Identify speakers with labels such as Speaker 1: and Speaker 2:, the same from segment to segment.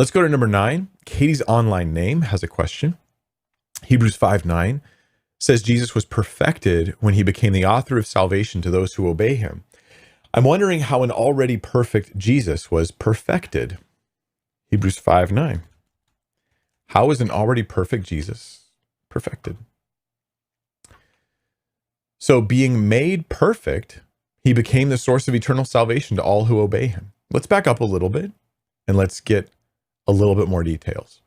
Speaker 1: Let's go to number 9. Katie's online name has a question. Hebrews 5:9 says Jesus was perfected when he became the author of salvation to those who obey him. I'm wondering how an already perfect Jesus was perfected. Hebrews 5:9. How is an already perfect Jesus perfected? So being made perfect, he became the source of eternal salvation to all who obey him. Let's back up a little bit and let's get a little bit more details.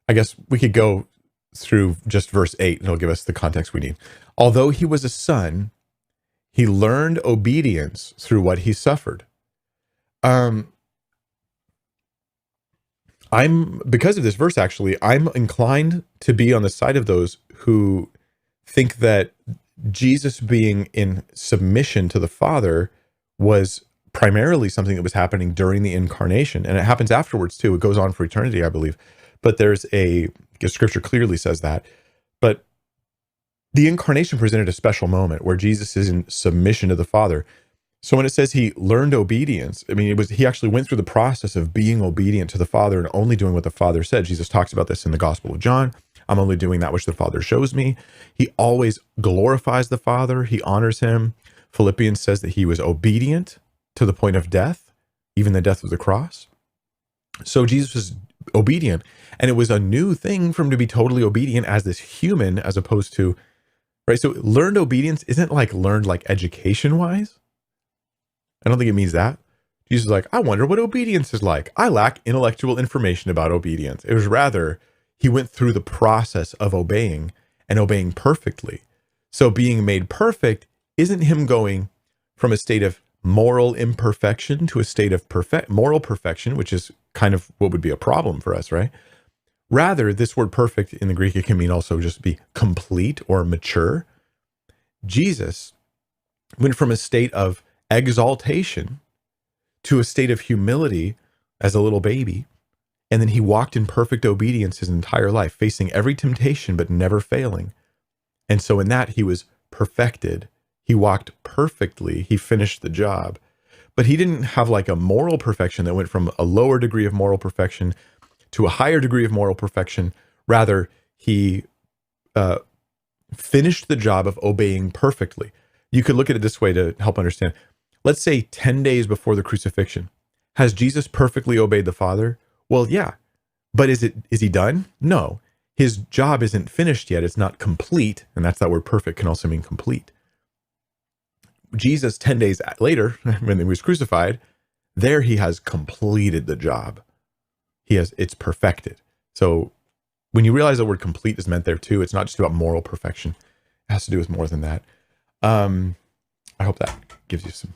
Speaker 1: I guess we could go through just verse 8 and it'll give us the context we need. Although he was a son, he learned obedience through what he suffered. Because of this verse, actually, I'm inclined to be on the side of those who think that Jesus being in submission to the Father was primarily something that was happening during the incarnation. And it happens afterwards too. It goes on for eternity, I believe. But scripture clearly says that. But the incarnation presented a special moment where Jesus is in submission to the Father. So when it says he learned obedience, I mean, he actually went through the process of being obedient to the Father and only doing what the Father said. Jesus talks about this in the Gospel of John. I'm only doing that which the Father shows me. He always glorifies the Father. He honors him. Philippians says that he was obedient to the point of death, even the death of the cross. So Jesus was obedient, and it was a new thing for him to be totally obedient as this human, as opposed to, right? So learned obedience isn't like learned like education-wise. I don't think it means that. Jesus is like, I wonder what obedience is like. I lack intellectual information about obedience. It was rather, he went through the process of obeying and obeying perfectly. So being made perfect isn't him going from a state of moral imperfection to a state of moral perfection, which is kind of what would be a problem for us, right? Rather, this word perfect in the Greek, it can mean also just be complete or mature. Jesus went from a state of exaltation to a state of humility as a little baby. And then he walked in perfect obedience his entire life, facing every temptation, but never failing. And so in that, he was perfected. He walked perfectly. He finished the job. But he didn't have like a moral perfection that went from a lower degree of moral perfection to a higher degree of moral perfection. Rather, he finished the job of obeying perfectly. You could look at it this way to help understand. Let's say 10 days before the crucifixion. Has Jesus perfectly obeyed the Father? Well, yeah. But is he done? No. His job isn't finished yet. It's not complete. And that's that word perfect can also mean complete. Jesus, 10 days later, when he was crucified, there he has completed the job. It's perfected. So when you realize the word complete is meant there too, it's not just about moral perfection. It has to do with more than that. I hope that gives you some